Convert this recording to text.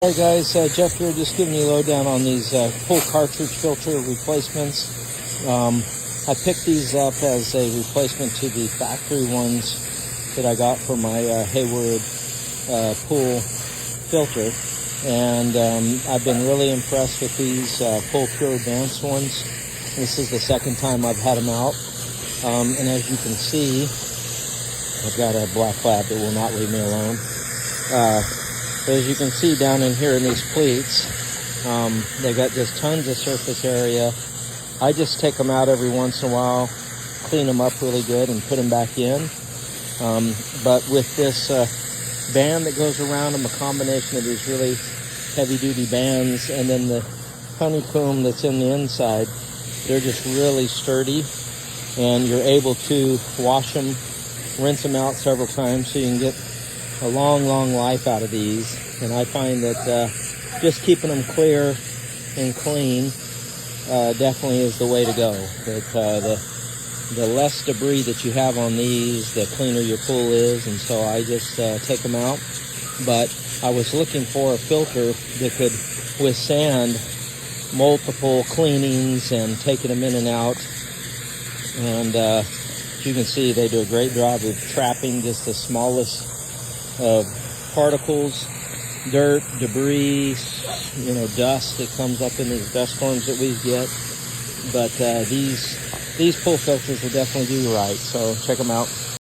Hey guys, Jeff here, just giving you a lowdown on these pool cartridge filter replacements. I picked these up as a replacement to the factory ones that I got for my Hayward pool filter, and I've been really impressed with these Pool Pure Advanced ones. This is the second time I've had them out, and as you can see, I've got a black lab that will not leave me alone. As you can see down in here in these pleats, they got just tons of surface area. I just take them out every once in a while, clean them up really good and put them back in. But with this band that goes around them, a combination of these really heavy duty bands and then the honeycomb that's in the inside, they're just really sturdy, and you're able to wash them, rinse them out several times so you can get a long life out of these. And I find that just keeping them clear and clean definitely is the way to go. That the less debris that you have on these, the cleaner your pool is, and so I just take them out. But I was looking for a filter that could withstand multiple cleanings and taking them in and out, and as you can see, they do a great job of trapping just the smallest particles, dirt, debris, dust that comes up in these dust storms that we get. But these pool filters will definitely do you right, so check them out.